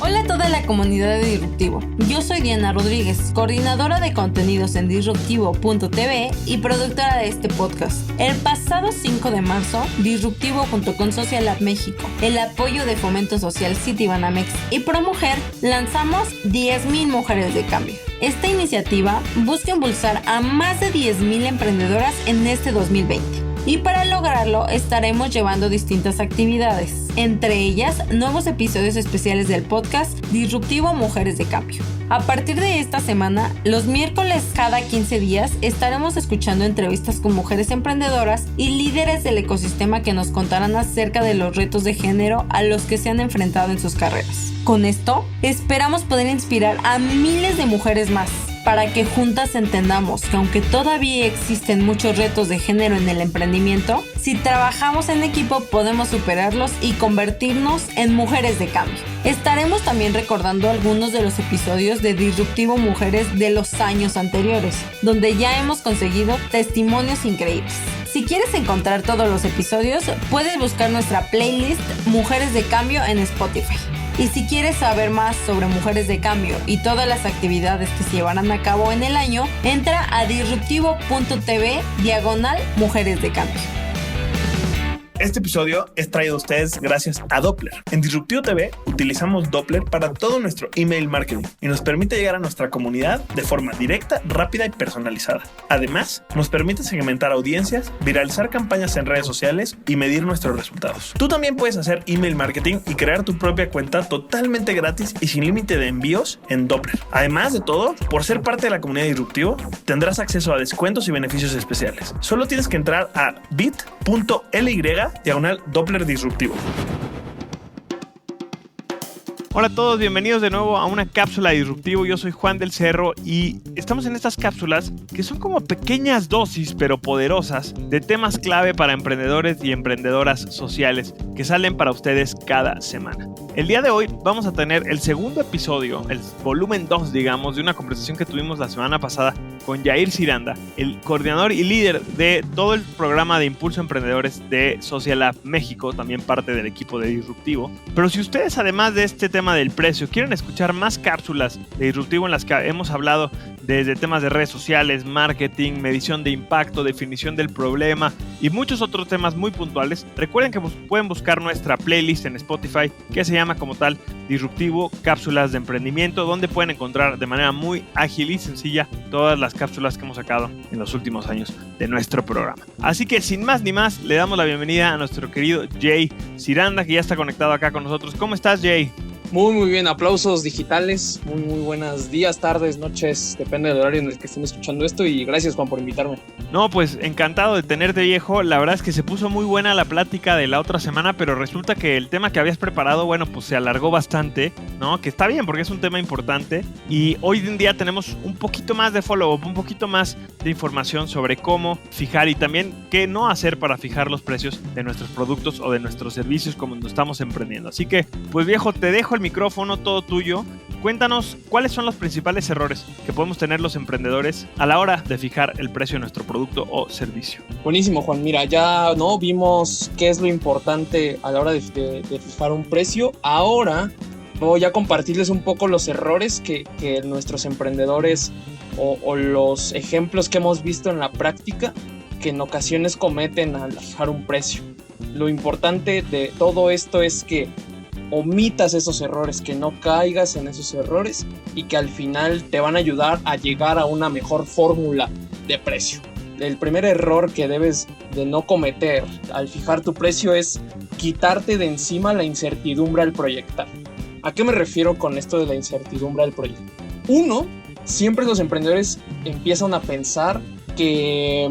Hola a toda la comunidad de Disruptivo. Yo soy Diana Rodríguez, coordinadora de contenidos en Disruptivo.tv y productora de este podcast. El pasado 5 de marzo, Disruptivo junto con Social Lab México, el apoyo de Fomento Social Citibanamex y ProMujer, lanzamos 10,000 Mujeres de Cambio. Esta iniciativa busca impulsar a más de 10,000 emprendedoras en este 2020. Y para lograrlo estaremos llevando distintas actividades, entre ellas nuevos episodios especiales del podcast Disruptivo Mujeres de Cambio. A partir de esta semana, los miércoles cada 15 días estaremos escuchando entrevistas con mujeres emprendedoras y líderes del ecosistema que nos contarán acerca de los retos de género a los que se han enfrentado en sus carreras. Con esto, esperamos poder inspirar a miles de mujeres más, para que juntas entendamos que aunque todavía existen muchos retos de género en el emprendimiento, si trabajamos en equipo podemos superarlos y convertirnos en mujeres de cambio. Estaremos también recordando algunos de los episodios de Disruptivo Mujeres de los años anteriores, donde ya hemos conseguido testimonios increíbles. Si quieres encontrar todos los episodios, puedes buscar nuestra playlist Mujeres de Cambio en Spotify. Y si quieres saber más sobre Mujeres de Cambio y todas las actividades que se llevarán a cabo en el año, entra a disruptivo.tv/Mujeres de Cambio. Este episodio es traído a ustedes gracias a Doppler. En Disruptivo TV utilizamos Doppler para todo nuestro email marketing y nos permite llegar a nuestra comunidad de forma directa, rápida y personalizada. Además, nos permite segmentar audiencias, viralizar campañas en redes sociales y medir nuestros resultados. Tú también puedes hacer email marketing y crear tu propia cuenta totalmente gratis y sin límite de envíos en Doppler. Además de todo, por ser parte de la comunidad de Disruptivo, tendrás acceso a descuentos y beneficios especiales. Solo tienes que entrar a bit.ly/Doppler Disruptivo. Hola a todos, bienvenidos de nuevo a una cápsula de Disruptivo. Yo soy Juan del Cerro y estamos en estas cápsulas que son como pequeñas dosis pero poderosas de temas clave para emprendedores y emprendedoras sociales que salen para ustedes cada semana. El día de hoy vamos a tener el segundo episodio, el volumen 2 digamos, de una conversación que tuvimos la semana pasada con Yair Ciranda, el coordinador y líder de todo el programa de Impulso Emprendedores de Social Lab México, también parte del equipo de Disruptivo. Pero si ustedes, además de este tema del precio, quieren escuchar más cápsulas de Disruptivo en las que hemos hablado desde temas de redes sociales, marketing, medición de impacto, definición del problema y muchos otros temas muy puntuales, recuerden que pueden buscar nuestra playlist en Spotify que se llama como tal Disruptivo Cápsulas de Emprendimiento, donde pueden encontrar de manera muy ágil y sencilla todas las cápsulas que hemos sacado en los últimos años de nuestro programa. Así que sin más ni más, le damos la bienvenida a nuestro querido Jay Ciranda, que ya está conectado acá con nosotros. ¿Cómo estás, Jay? Muy bien, aplausos digitales, muy buenos días, tardes, noches, depende del horario en el que estén escuchando esto y gracias Juan por invitarme. No, pues encantado de tenerte, viejo. La verdad es que se puso muy buena la plática de la otra semana, pero resulta que el tema que habías preparado, bueno, pues se alargó bastante, ¿no? Que está bien porque es un tema importante y hoy en día tenemos un poquito más de follow-up, un poquito más de información sobre cómo fijar y también qué no hacer para fijar los precios de nuestros productos o de nuestros servicios como nos estamos emprendiendo. Así que, pues viejo, te dejo el micrófono, todo tuyo. Cuéntanos cuáles son los principales errores que podemos tener los emprendedores a la hora de fijar el precio de nuestro producto o servicio. Buenísimo, Juan. Mira, ya no vimos qué es lo importante a la hora de fijar un precio. Ahora voy a compartirles un poco los errores que nuestros emprendedores o los ejemplos que hemos visto en la práctica que en ocasiones cometen al fijar un precio. Lo importante de todo esto es que omitas esos errores, que no caigas en esos errores y que al final te van a ayudar a llegar a una mejor fórmula de precio. El primer error que debes de no cometer al fijar tu precio es quitarte de encima la incertidumbre al proyectar. ¿A qué me refiero con esto de la incertidumbre al proyecto? Uno, siempre los emprendedores empiezan a pensar que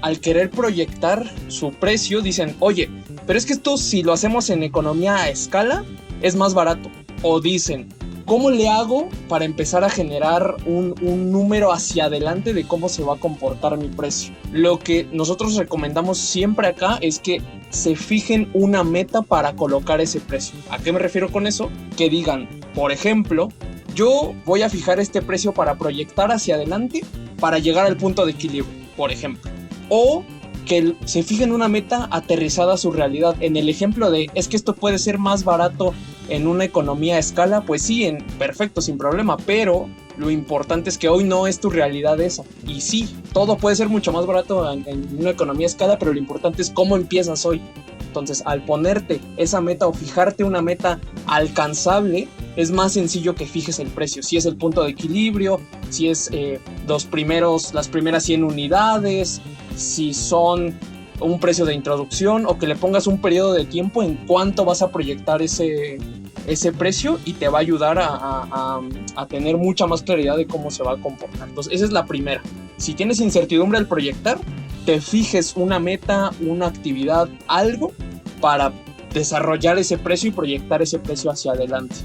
al querer proyectar su precio dicen, oye, pero es que esto si lo hacemos en economía a escala es más barato. O dicen, ¿cómo le hago para empezar a generar un número hacia adelante de cómo se va a comportar mi precio? Lo que nosotros recomendamos siempre acá es que se fijen una meta para colocar ese precio. ¿A qué me refiero con eso? Que digan, por ejemplo, yo voy a fijar este precio para proyectar hacia adelante para llegar al punto de equilibrio, por ejemplo. O que se fijen una meta aterrizada a su realidad. En el ejemplo de, es que esto puede ser más barato en una economía a escala, pues sí, perfecto, sin problema, pero lo importante es que hoy no es tu realidad esa. Y sí, todo puede ser mucho más barato en una economía a escala, pero lo importante es cómo empiezas hoy. Entonces, al ponerte esa meta o fijarte una meta alcanzable, es más sencillo que fijes el precio. Si es el punto de equilibrio, si es las primeras 100 unidades, si son un precio de introducción, o que le pongas un periodo de tiempo en cuánto vas a proyectar ese precio, y te va a ayudar a tener mucha más claridad de cómo se va a comportar. Entonces, esa es la primera. Si tienes incertidumbre al proyectar, te fijes una meta, una actividad, algo para desarrollar ese precio y proyectar ese precio hacia adelante.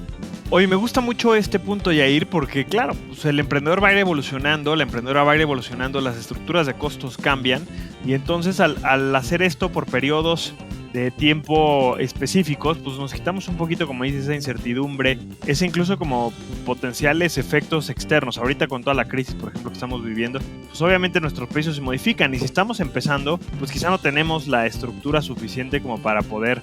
Oye, me gusta mucho este punto, Yair, porque claro, pues el emprendedor va a ir evolucionando, la emprendedora va a ir evolucionando, las estructuras de costos cambian, y entonces al hacer esto por periodos de tiempo específicos, pues nos quitamos un poquito, como dices, esa incertidumbre, ese incluso como potenciales efectos externos. Ahorita con toda la crisis, por ejemplo, que estamos viviendo, pues obviamente nuestros precios se modifican, y si estamos empezando, pues quizá no tenemos la estructura suficiente como para poder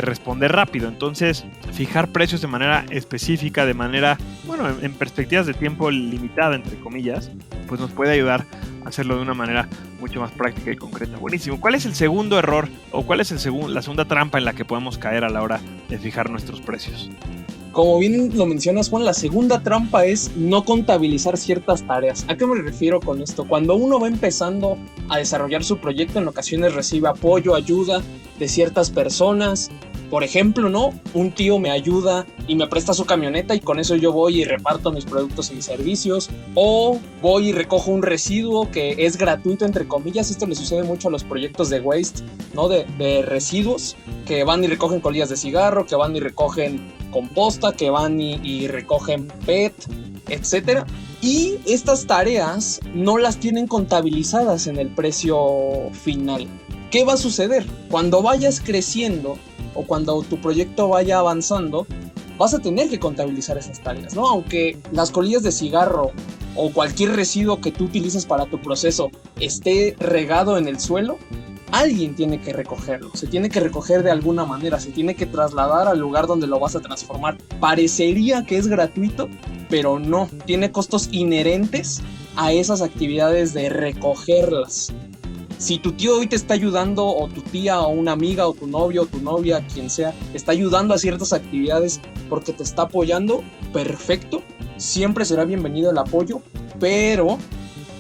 responder rápido. Entonces, fijar precios de manera específica, de manera, bueno, en perspectivas de tiempo limitada, entre comillas, pues nos puede ayudar a hacerlo de una manera mucho más práctica y concreta. Buenísimo. ¿Cuál es el segundo error o cuál es la segunda trampa en la que podemos caer a la hora de fijar nuestros precios? Como bien lo mencionas, Juan, la segunda trampa es no contabilizar ciertas tareas. ¿A qué me refiero con esto? Cuando uno va empezando a desarrollar su proyecto, en ocasiones recibe apoyo, ayuda de ciertas personas. Por ejemplo, ¿no? Un tío me ayuda y me presta su camioneta, y con eso yo voy y reparto mis productos y mis servicios. O voy y recojo un residuo que es gratuito, entre comillas. Esto le sucede mucho a los proyectos de waste, ¿no? De residuos, que van y recogen colillas de cigarro, que van y recogen composta, que van y recogen PET, etcétera. Y estas tareas no las tienen contabilizadas en el precio final. ¿Qué va a suceder? Cuando vayas creciendo o cuando tu proyecto vaya avanzando, vas a tener que contabilizar esas tareas, ¿no? Aunque las colillas de cigarro o cualquier residuo que tú utilices para tu proceso esté regado en el suelo, alguien tiene que recogerlo, se tiene que recoger de alguna manera, se tiene que trasladar al lugar donde lo vas a transformar. Parecería que es gratuito, pero no, tiene costos inherentes a esas actividades de recogerlas. Si tu tío hoy te está ayudando, o tu tía, o una amiga, o tu novio, o tu novia, quien sea, te está ayudando a ciertas actividades porque te está apoyando, perfecto, siempre será bienvenido el apoyo, pero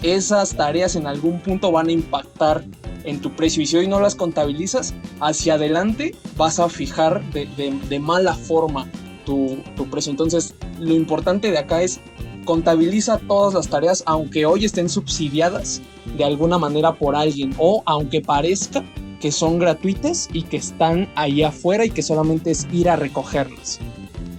esas tareas en algún punto van a impactar en tu precio, y si hoy no las contabilizas, hacia adelante vas a fijar de mala forma tu precio. Entonces, lo importante de acá es contabiliza todas las tareas, aunque hoy estén subsidiadas de alguna manera por alguien, o aunque parezca que son gratuitas y que están ahí afuera y que solamente es ir a recogerlas.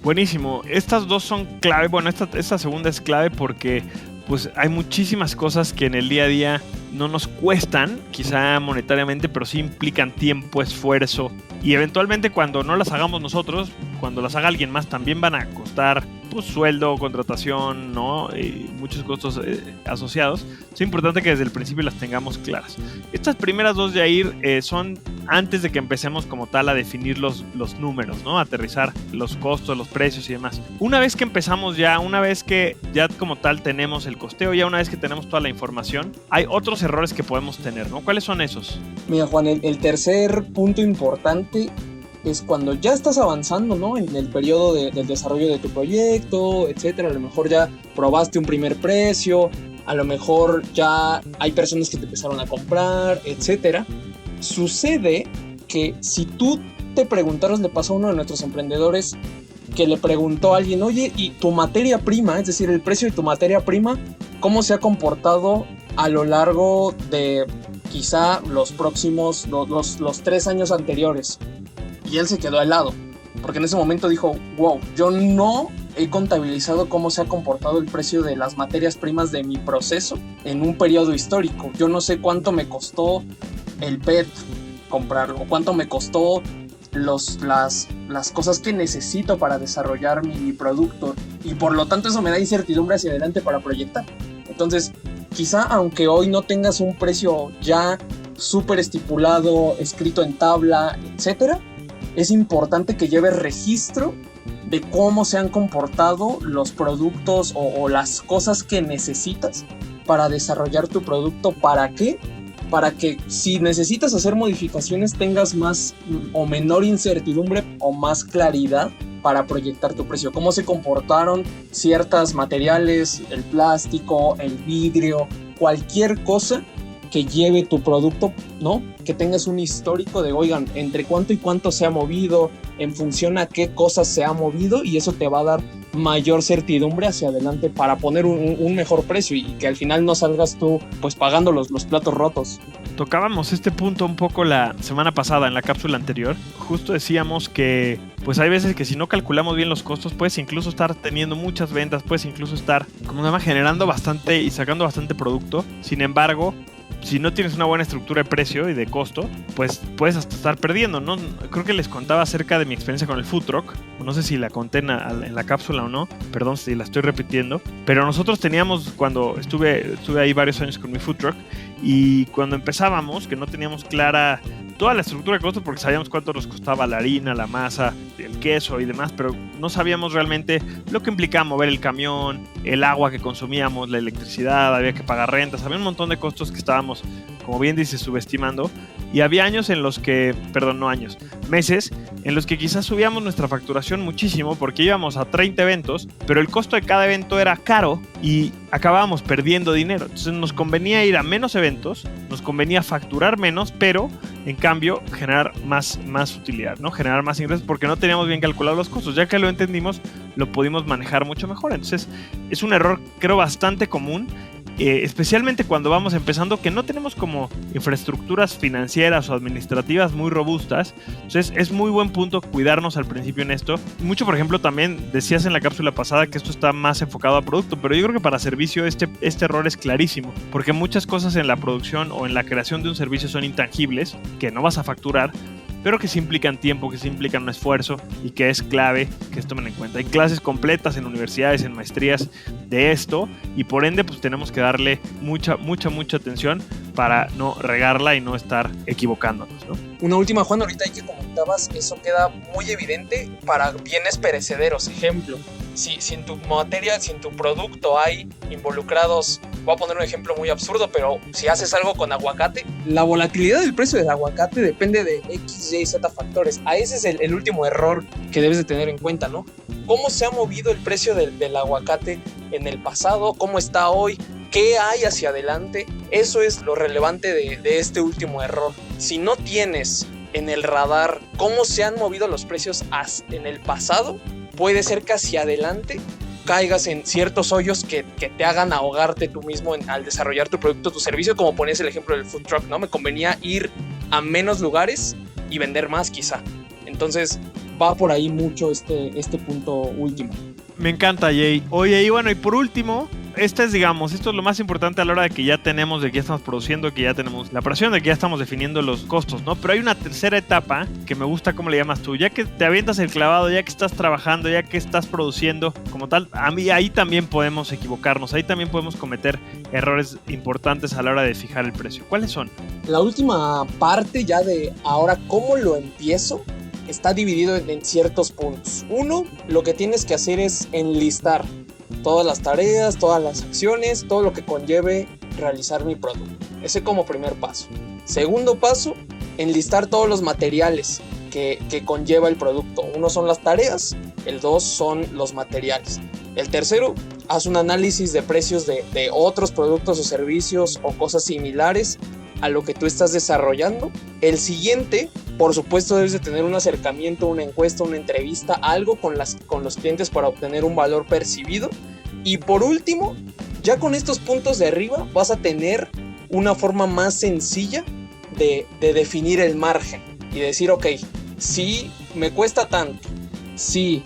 Buenísimo. Estas dos son clave. Bueno, esta segunda es clave porque pues hay muchísimas cosas que en el día a día no nos cuestan, quizá monetariamente, pero sí implican tiempo, esfuerzo, y eventualmente cuando no las hagamos nosotros, cuando las haga alguien más, también van a costar pues sueldo, contratación, ¿no? Y muchos costos asociados. Es importante que desde el principio las tengamos claras. Estas primeras dos, Yair, son antes de que empecemos como tal a definir los números, ¿no? Aterrizar los costos, los precios y demás. Una vez que empezamos ya, una vez que ya como tal tenemos el costeo, ya una vez que tenemos toda la información, hay otros errores que podemos tener, ¿no? ¿Cuáles son esos? Mira, Juan, el tercer punto importante es cuando ya estás avanzando, ¿no? En el periodo del desarrollo de tu proyecto, etcétera. A lo mejor ya probaste un primer precio, a lo mejor ya hay personas que te empezaron a comprar, etcétera. Sucede que si tú te preguntaras, le pasó a uno de nuestros emprendedores que le preguntó a alguien, oye, ¿y tu materia prima, es decir, el precio de tu materia prima, cómo se ha comportado a lo largo de quizá los próximos, los 3 años anteriores? Y él se quedó helado, porque en ese momento dijo, wow, yo no he contabilizado cómo se ha comportado el precio de las materias primas de mi proceso en un periodo histórico. Yo no sé cuánto me costó el PET comprarlo, o cuánto me costó las cosas que necesito para desarrollar mi producto, y por lo tanto eso me da incertidumbre hacia adelante para proyectar. Entonces, quizá aunque hoy no tengas un precio ya súper estipulado, escrito en tabla, etcétera, es importante que lleves registro de cómo se han comportado los productos o las cosas que necesitas para desarrollar tu producto. ¿Para qué? Para que si necesitas hacer modificaciones tengas más o menor incertidumbre o más claridad para proyectar tu precio. Cómo se comportaron ciertos materiales, el plástico, el vidrio, cualquier cosa que lleve tu producto, ¿no? Que tengas un histórico de, oigan, entre cuánto y cuánto se ha movido, en función a qué cosas se ha movido, y eso te va a dar mayor certidumbre hacia adelante para poner un mejor precio y que al final no salgas tú pues pagando los platos rotos. Tocábamos este punto un poco la semana pasada en la cápsula anterior. Justo decíamos que pues hay veces que si no calculamos bien los costos, puedes incluso estar teniendo muchas ventas, puedes incluso estar, como se llama, generando bastante y sacando bastante producto. Sin embargo, si no tienes una buena estructura de precio y de costo, pues puedes hasta estar perdiendo, ¿no? Creo que les contaba acerca de mi experiencia con el food truck. No sé si la conté en la cápsula o no. Perdón si la estoy repitiendo. Pero nosotros teníamos, cuando estuve ahí varios años con mi food truck, y cuando empezábamos, que no teníamos clara toda la estructura de costos, porque sabíamos cuánto nos costaba la harina, la masa, el queso y demás, pero no sabíamos realmente lo que implicaba mover el camión, el agua que consumíamos, la electricidad, había que pagar rentas, había un montón de costos que estábamos, como bien dices, subestimando. Y había años en los que, meses en los que quizás subíamos nuestra facturación muchísimo porque íbamos a 30 eventos, pero el costo de cada evento era caro y acabábamos perdiendo dinero. Entonces nos convenía ir a menos eventos, nos convenía facturar menos, pero en cambio generar más utilidad, ¿no? Generar más ingresos porque no teníamos bien calculados los costos. Ya que lo entendimos, lo pudimos manejar mucho mejor. Entonces es un error, creo, bastante común. Especialmente cuando vamos empezando, que no tenemos como infraestructuras financieras o administrativas muy robustas. Entonces es muy buen punto cuidarnos al principio en esto. Mucho, por ejemplo, también decías en la cápsula pasada que esto está más enfocado a producto, pero yo creo que para servicio este error es clarísimo, porque muchas cosas en la producción o en la creación de un servicio son intangibles, que no vas a facturar, pero que sí implican tiempo, que sí implican un esfuerzo y que es clave que se tomen en cuenta. Hay clases completas en universidades, en maestrías de esto, y por ende pues tenemos que darle mucha atención para no regarla y no estar equivocándonos, ¿no? Una última, Juan, ahorita que comentabas, eso queda muy evidente para bienes perecederos. Ejemplo, si en tu materia, si en tu producto hay involucrados, voy a poner un ejemplo muy absurdo, pero si haces algo con aguacate, la volatilidad del precio del aguacate depende de X, Y, Z factores. Ese es el último error que debes de tener en cuenta, ¿no? ¿Cómo se ha movido el precio del aguacate en el pasado? ¿Cómo está hoy? ¿Qué hay hacia adelante? Eso es lo relevante de este último error. Si no tienes en el radar cómo se han movido los precios en el pasado, puede ser que hacia adelante caigas en ciertos hoyos que te hagan ahogarte tú mismo al desarrollar tu producto, tu servicio, como ponías el ejemplo del food truck, ¿no? Me convenía ir a menos lugares y vender más quizá. Entonces va por ahí mucho este punto último. Me encanta, Jay. Oye, y bueno, y por último, esto es lo más importante a la hora de que ya tenemos, de que ya estamos produciendo, que ya tenemos la operación, de que ya estamos definiendo los costos, ¿no? Pero hay una tercera etapa que me gusta cómo le llamas tú. Ya que te avientas el clavado, ya que estás trabajando, ya que estás produciendo como tal, a mí ahí también podemos equivocarnos, ahí también podemos cometer errores importantes a la hora de fijar el precio. ¿Cuáles son? La última parte ya de ahora, ¿cómo lo empiezo? Está dividido en ciertos puntos. Uno, lo que tienes que hacer es enlistar todas las tareas, todas las acciones, todo lo que conlleve realizar mi producto. Ese como primer paso. Segundo paso, enlistar todos los materiales que conlleva el producto. Uno son las tareas, el dos son los materiales. El tercero, haz un análisis de precios de otros productos o servicios o cosas similares a lo que tú estás desarrollando. El siguiente, por supuesto, debes de tener un acercamiento, una encuesta, una entrevista, algo con los clientes para obtener un valor percibido. Y por último, ya con estos puntos de arriba vas a tener una forma más sencilla de definir el margen y decir, ok, si me cuesta tanto, si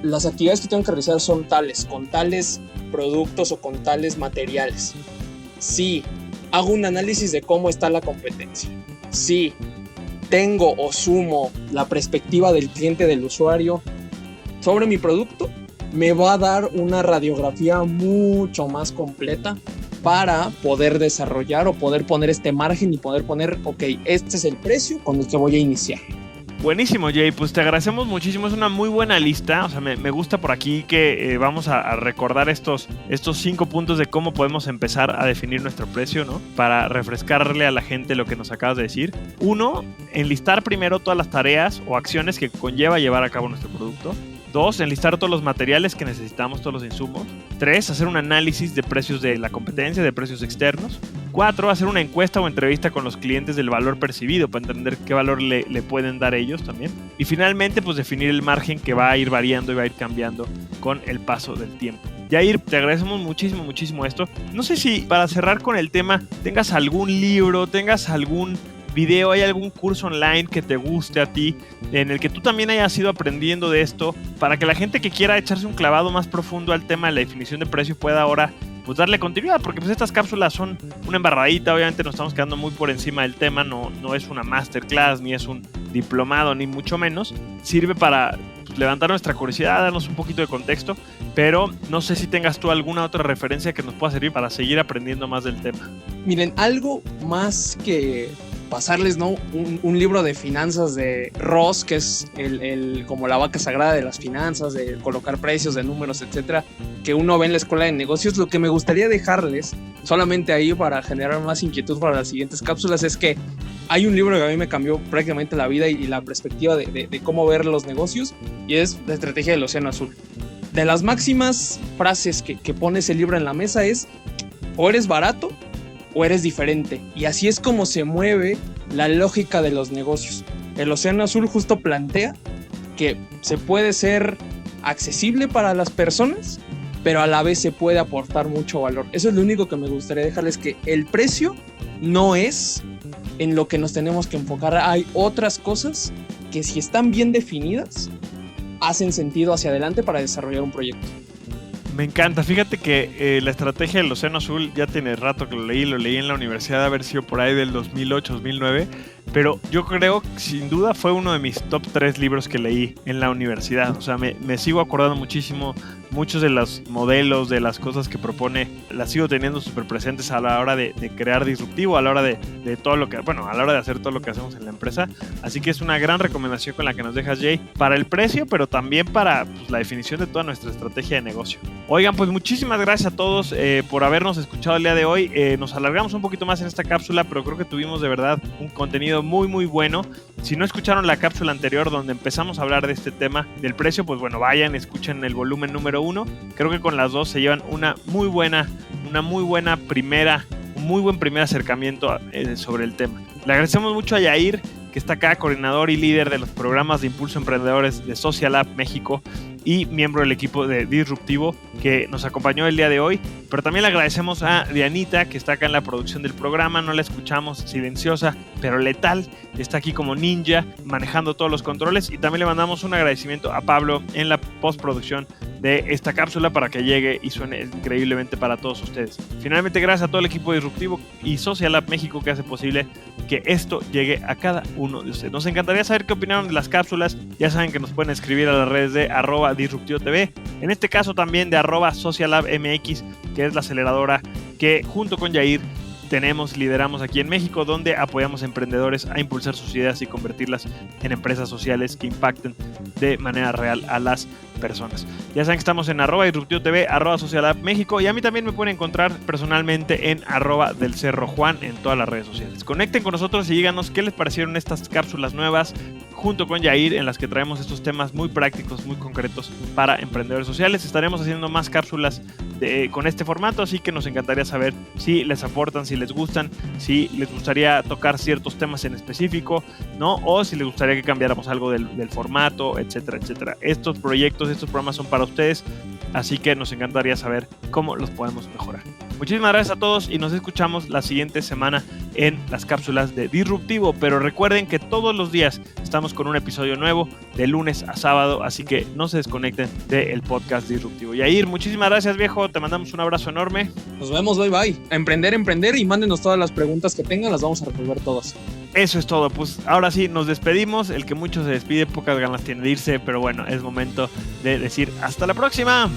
las actividades que tengo que realizar son tales, con tales productos o con tales materiales, si hago un análisis de cómo está la competencia, si tengo o sumo la perspectiva del cliente, del usuario sobre mi producto, me va a dar una radiografía mucho más completa para poder desarrollar o poder poner este margen y poder poner, ok, este es el precio con el que voy a iniciar. Buenísimo, Jay, pues te agradecemos muchísimo, es una muy buena lista, o sea, me gusta por aquí que vamos a recordar estos 5 puntos de cómo podemos empezar a definir nuestro precio, ¿no? Para refrescarle a la gente lo que nos acabas de decir. 1, enlistar primero todas las tareas o acciones que conlleva llevar a cabo nuestro producto. 2, enlistar todos los materiales que necesitamos, todos los insumos. 3, hacer un análisis de precios de la competencia, de precios externos. 4, hacer una encuesta o entrevista con los clientes del valor percibido para entender qué valor le pueden dar ellos también. Y finalmente, pues definir el margen que va a ir variando y va a ir cambiando con el paso del tiempo. Yair, te agradecemos muchísimo esto. No sé si para cerrar con el tema tengas algún libro, tengas algún video, hay algún curso online que te guste a ti, en el que tú también hayas ido aprendiendo de esto, para que la gente que quiera echarse un clavado más profundo al tema de la definición de precio pueda ahora pues darle continuidad, porque pues estas cápsulas son una embarradita, obviamente nos estamos quedando muy por encima del tema, no es una masterclass, ni es un diplomado, ni mucho menos, sirve para levantar nuestra curiosidad, darnos un poquito de contexto, pero no sé si tengas tú alguna otra referencia que nos pueda servir para seguir aprendiendo más del tema. Miren, algo más que pasarles, ¿no? Un libro de finanzas de Ross, que es como la vaca sagrada de las finanzas, de colocar precios, de números, etcétera, que uno ve en la escuela de negocios. Lo que me gustaría dejarles, solamente ahí para generar más inquietud para las siguientes cápsulas, es que hay un libro que a mí me cambió prácticamente la vida y la perspectiva de cómo ver los negocios, y es La estrategia del océano azul. De las máximas frases que pone ese libro en la mesa es: o eres barato o eres diferente. Y así es como se mueve la lógica de los negocios. El océano azul justo plantea que se puede ser accesible para las personas, pero a la vez se puede aportar mucho valor. Eso es lo único que me gustaría dejarles, que el precio no es en lo que nos tenemos que enfocar. Hay otras cosas que, si están bien definidas, hacen sentido hacia adelante para desarrollar un proyecto. Me encanta, fíjate que la estrategia del océano azul ya tiene rato que lo leí en la universidad, de haber sido por ahí del 2008, 2009, pero yo creo que sin duda fue uno de mis top 3 libros que leí en la universidad. O sea, me sigo acordando muchísimo, muchos de los modelos, de las cosas que propone, las sigo teniendo súper presentes a la hora de crear disruptivo, a la hora de todo lo que, bueno, a la hora de hacer todo lo que hacemos en la empresa. Así que es una gran recomendación con la que nos dejas, Jay, para el precio, pero también para pues, la definición de toda nuestra estrategia de negocio. Oigan, pues muchísimas gracias a todos por habernos escuchado el día de hoy. Nos alargamos un poquito más en esta cápsula, pero creo que tuvimos de verdad un contenido muy bueno. Si no escucharon la cápsula anterior donde empezamos a hablar de este tema del precio, pues bueno, vayan, escuchen el volumen número 1. Creo que con las dos se llevan un muy buen primer acercamiento sobre el tema. Le agradecemos mucho a Yair, que está acá, coordinador y líder de los programas de Impulso Emprendedores de Social Lab México y miembro del equipo de Disruptivo, que nos acompañó el día de hoy. Pero también le agradecemos a Dianita, que está acá en la producción del programa. No la escuchamos, silenciosa pero letal, está aquí como ninja manejando todos los controles. Y también le mandamos un agradecimiento a Pablo en la postproducción de esta cápsula para que llegue y suene increíblemente para todos ustedes. Finalmente, gracias a todo el equipo de Disruptivo y Social Lab México, que hace posible que esto llegue a cada uno de ustedes. Nos encantaría saber qué opinaron de las cápsulas. Ya saben que nos pueden escribir a las redes de @DisruptivoTV, en este caso también de @SocialLabMX, que es la aceleradora que junto con Yair lideramos aquí en México, donde apoyamos a emprendedores a impulsar sus ideas y convertirlas en empresas sociales que impacten de manera real a las personas. Ya saben que estamos en @DisruptivoTV, @SocialLabMéxico, y a mí también me pueden encontrar personalmente en @DelCerroJuan en todas las redes sociales. Conecten con nosotros y díganos qué les parecieron estas cápsulas nuevas junto con Yair, en las que traemos estos temas muy prácticos, muy concretos para emprendedores sociales. Estaremos haciendo más cápsulas con este formato, así que nos encantaría saber si les aportan, si les gustan, si les gustaría tocar ciertos temas en específico, ¿no? O si les gustaría que cambiáramos algo del formato, etcétera, etcétera. Estos proyectos, estos programas son para ustedes, así que nos encantaría saber cómo los podemos mejorar. Muchísimas gracias a todos y nos escuchamos la siguiente semana en las cápsulas de Disruptivo, pero recuerden que todos los días estamos con un episodio nuevo de lunes a sábado, así que no se desconecten del podcast Disruptivo. Yair, muchísimas gracias, viejo, te mandamos un abrazo enorme. Nos vemos, bye bye. A emprender, y mándenos todas las preguntas que tengan, las vamos a resolver todas. Eso es todo, pues ahora sí nos despedimos. El que mucho se despide, pocas ganas tiene de irse, pero bueno, es momento de decir hasta la próxima.